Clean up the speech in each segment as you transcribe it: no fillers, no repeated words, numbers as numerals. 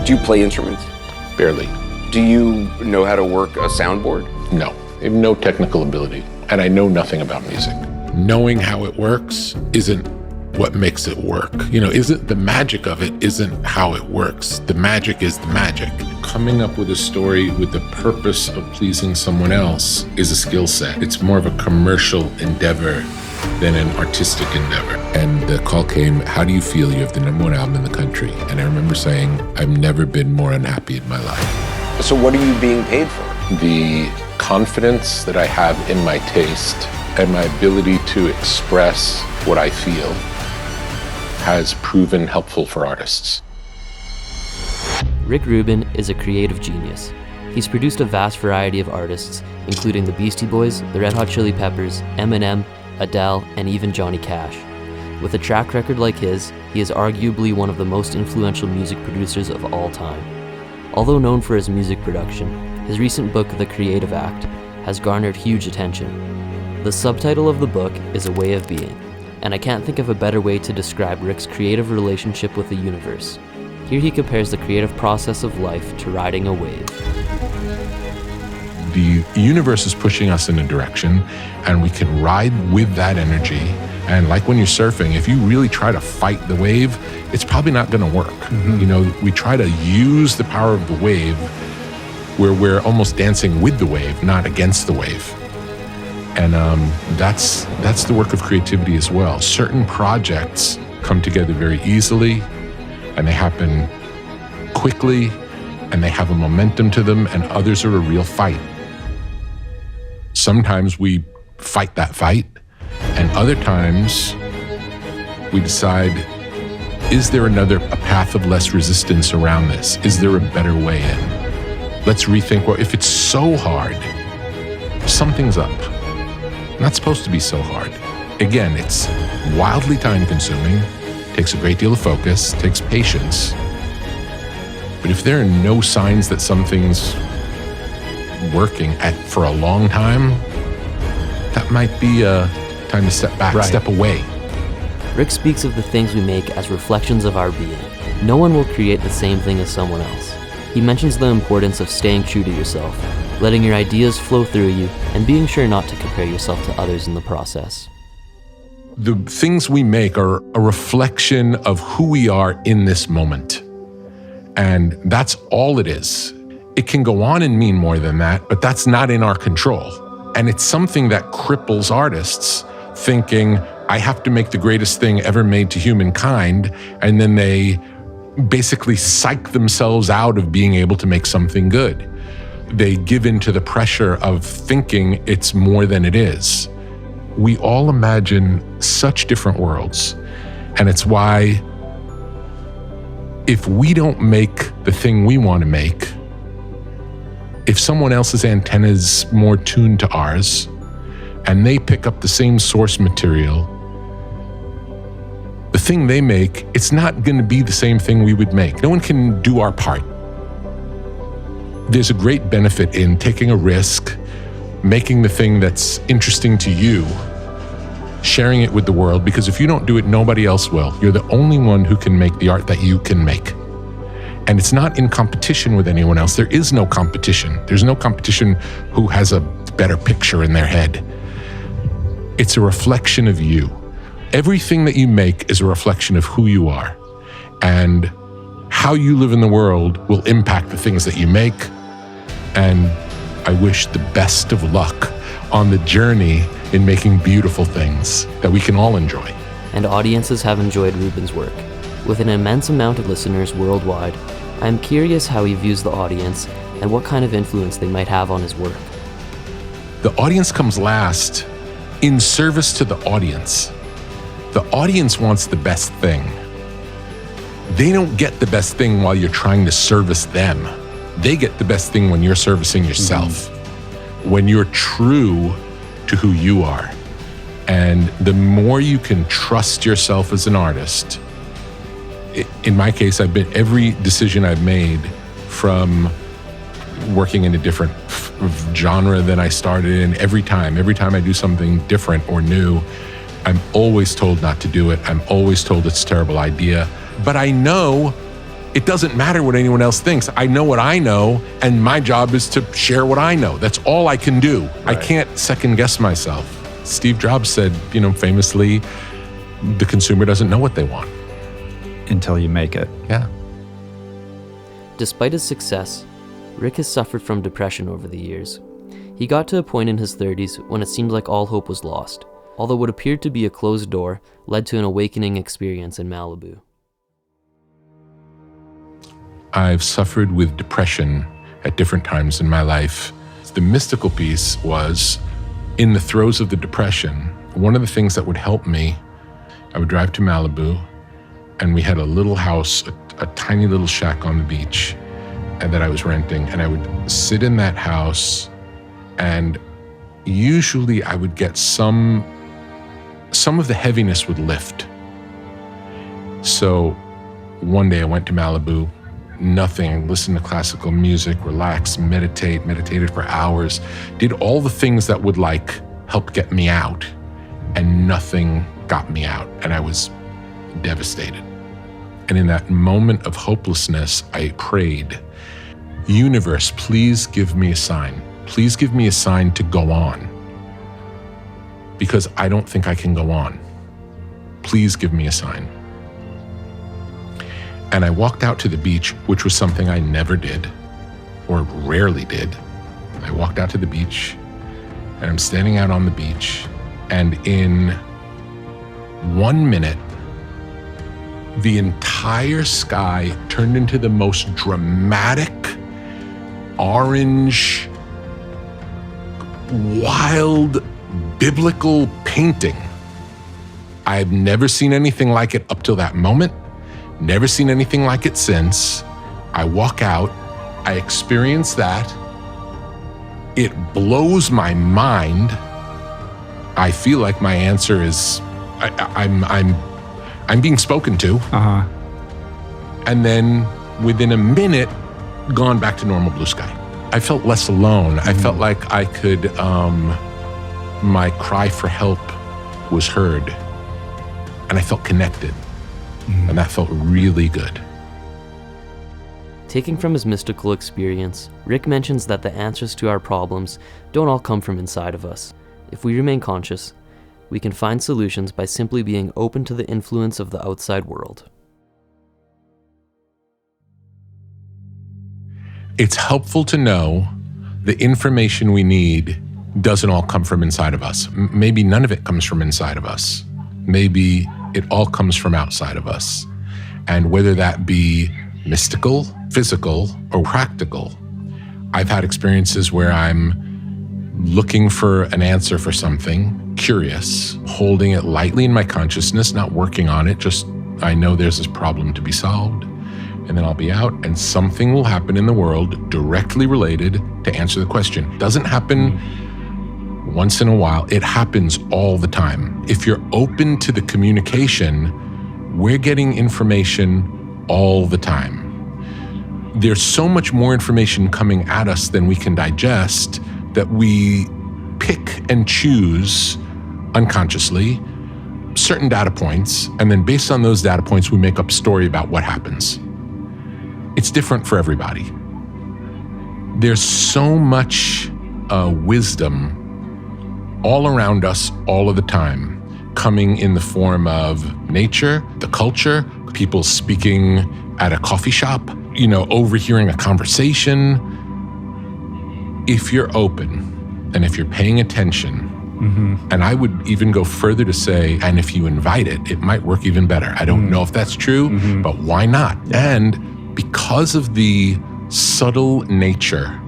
Do you play instruments? Barely. Do you know how to work a soundboard? No, I have no technical ability, and I know nothing about music. Knowing how it works isn't what makes it work. Isn't the magic of it isn't how it works. The magic is the magic. Coming up with a story with the purpose of pleasing someone else is a skill set. It's more of a commercial endeavor than an artistic endeavor. And the call came, how do you feel? You have the #1 album in the country. And I remember saying, I've never been more unhappy in my life. So what are you being paid for? The confidence that I have in my taste and my ability to express what I feel has proven helpful for artists. Rick Rubin is a creative genius. He's produced a vast variety of artists, including the Beastie Boys, the Red Hot Chili Peppers, Eminem, Adele, and even Johnny Cash. With a track record like his, he is arguably one of the most influential music producers of all time. Although known for his music production, his recent book, The Creative Act, has garnered huge attention. The subtitle of the book is A Way of Being, and I can't think of a better way to describe Rick's creative relationship with the universe. Here he compares the creative process of life to riding a wave. The universe is pushing us in a direction, and we can ride with that energy. And like when you're surfing, if you really try to fight the wave, it's probably not going to work. We try to use the power of the wave where we're almost dancing with the wave, not against the wave. And that's the work of creativity as well. Certain projects come together very easily, and they happen quickly, and they have a momentum to them, and others are a real fight. Sometimes we fight that fight, and other times we decide, is there a path of less resistance around this? Is there a better way in? Let's rethink, if it's so hard, something's up. Not supposed to be so hard. Again, it's wildly time-consuming, takes a great deal of focus, takes patience. But if there are no signs that something's working for a long time, that might be a time to step back, step away. Rick speaks of the things we make as reflections of our being. No one will create the same thing as someone else. He mentions the importance of staying true to yourself, letting your ideas flow through you, and being sure not to compare yourself to others in the process. The things we make are a reflection of who we are in this moment. And that's all it is. It can go on and mean more than that, but that's not in our control. And it's something that cripples artists, thinking, I have to make the greatest thing ever made to humankind, and then they basically psych themselves out of being able to make something good. They give into the pressure of thinking it's more than it is. We all imagine such different worlds, and it's why if we don't make the thing we want to make, if someone else's antenna is more tuned to ours, and they pick up the same source material, the thing they make, it's not going to be the same thing we would make. No one can do our part. There's a great benefit in taking a risk, making the thing that's interesting to you, sharing it with the world, because if you don't do it, nobody else will. You're the only one who can make the art that you can make. And it's not in competition with anyone else. There is no competition. There's no competition who has a better picture in their head. It's a reflection of you. Everything that you make is a reflection of who you are. And how you live in the world will impact the things that you make. And I wish the best of luck on the journey in making beautiful things that we can all enjoy. And audiences have enjoyed Rubin's work. With an immense amount of listeners worldwide, I am curious how he views the audience and what kind of influence they might have on his work. The audience comes last in service to the audience. The audience wants the best thing. They don't get the best thing while you're trying to service them. They get the best thing when you're servicing yourself, when you're true to who you are. And the more you can trust yourself as an artist, in my case, every decision I've made, from working in a different genre than I started in, every time I do something different or new, I'm always told not to do it. I'm always told it's a terrible idea. But I know It doesn't matter what anyone else thinks. I know what I know, and my job is to share what I know. That's all I can do. Right. I can't second guess myself. Steve Jobs said, famously, the consumer doesn't know what they want. Until you make it. Yeah. Despite his success, Rick has suffered from depression over the years. He got to a point in his 30s when it seemed like all hope was lost, although what appeared to be a closed door led to an awakening experience in Malibu. I've suffered with depression at different times in my life. The mystical piece was, in the throes of the depression, one of the things that would help me, I would drive to Malibu, and we had a little house, a tiny little shack on the beach, and that I was renting, and I would sit in that house, and usually I would get some of the heaviness would lift. So one day I went to Malibu, nothing, listened to classical music, relaxed, meditated for hours, did all the things that would help get me out, and nothing got me out, and I was devastated. And in that moment of hopelessness, I prayed, universe, please give me a sign. Please give me a sign to go on, because I don't think I can go on. Please give me a sign. And I walked out to the beach, which was something I never did, or rarely did. I walked out to the beach, and I'm standing out on the beach, and in 1 minute, the entire sky turned into the most dramatic, orange, wild, biblical painting. I've never seen anything like it up till that moment. Never seen anything like it since. I walk out, I experience that. It blows my mind. I feel like my answer is, I'm being spoken to. And then within a minute, gone back to normal blue sky. I felt less alone. I felt like I could, my cry for help was heard, and I felt connected. And that felt really good. Taking from his mystical experience, Rick mentions that the answers to our problems don't all come from inside of us. If we remain conscious, we can find solutions by simply being open to the influence of the outside world. It's helpful to know the information we need doesn't all come from inside of us. Maybe none of it comes from inside of us. Maybe it all comes from outside of us. And whether that be mystical, physical, or practical, I've had experiences where I'm looking for an answer for something, curious, holding it lightly in my consciousness, not working on it, just I know there's this problem to be solved. And then I'll be out and something will happen in the world directly related to answer the question. It doesn't happen once in a while, it happens all the time. If you're open to the communication, we're getting information all the time. There's so much more information coming at us than we can digest that we pick and choose unconsciously certain data points, and then based on those data points, we make up a story about what happens. It's different for everybody. There's so much wisdom all around us all of the time, coming in the form of nature, the culture, people speaking at a coffee shop, overhearing a conversation. If you're open and if you're paying attention, and I would even go further to say, and if you invite it, it might work even better. I don't know if that's true, but why not? Yeah. And because of the subtle nature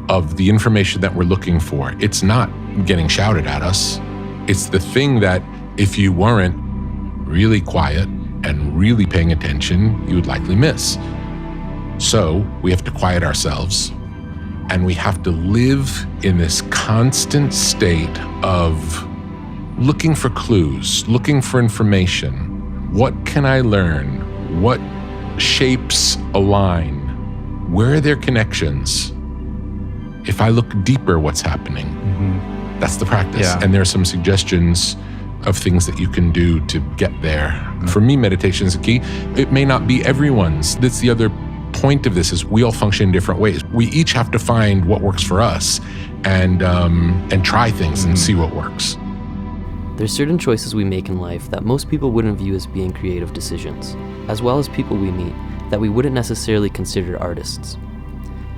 of the information that we're looking for, it's not getting shouted at us. It's the thing that if you weren't really quiet and really paying attention, you would likely miss. So we have to quiet ourselves, and we have to live in this constant state of looking for clues, looking for information. What can I learn? What shapes align? Where are there connections? If I look deeper, what's happening? That's the practice. Yeah. And there are some suggestions of things that you can do to get there. For me, meditation is key. It may not be everyone's. That's the other point of this, is we all function in different ways. We each have to find what works for us and try things and see what works. There's certain choices we make in life that most people wouldn't view as being creative decisions, as well as people we meet that we wouldn't necessarily consider artists.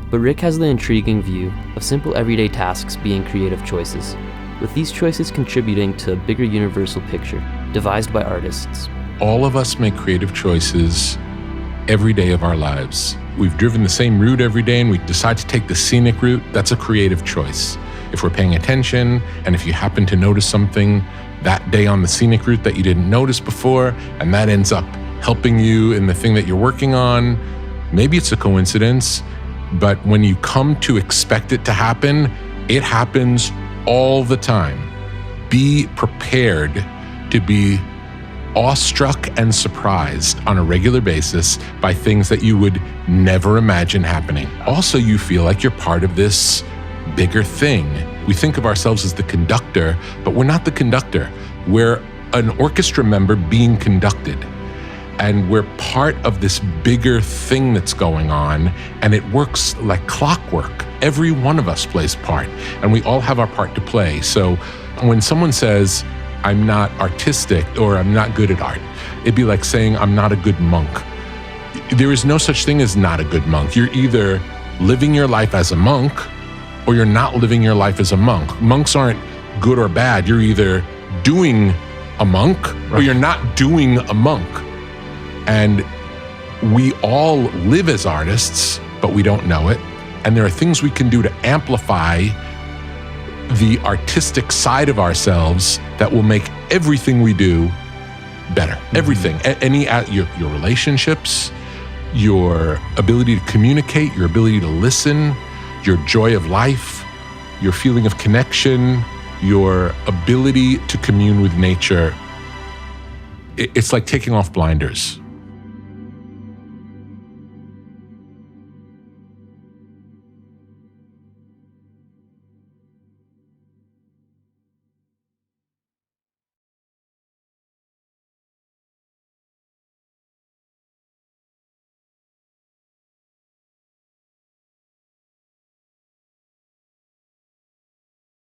But Rick has the intriguing view of simple everyday tasks being creative choices, with these choices contributing to a bigger universal picture devised by artists. All of us make creative choices every day of our lives. We've driven the same route every day and we decide to take the scenic route. That's a creative choice. If we're paying attention, and if you happen to notice something that day on the scenic route that you didn't notice before, and that ends up helping you in the thing that you're working on, maybe it's a coincidence, but when you come to expect it to happen, it happens all the time. Be prepared to be awestruck and surprised on a regular basis by things that you would never imagine happening. Also, you feel like you're part of this bigger thing. We think of ourselves as the conductor, but we're not the conductor. We're an orchestra member being conducted. And we're part of this bigger thing that's going on, and it works like clockwork. Every one of us plays part, and we all have our part to play. So when someone says, I'm not artistic or I'm not good at art, it'd be like saying I'm not a good monk. There is no such thing as not a good monk. You're either living your life as a monk or you're not living your life as a monk. Monks aren't good or bad. You're either doing a monk or you're not doing a monk. And we all live as artists, but we don't know it. And there are things we can do to amplify the artistic side of ourselves that will make everything we do better. Everything. Your relationships, your ability to communicate, your ability to listen, your joy of life, your feeling of connection, your ability to commune with nature. It's like taking off blinders.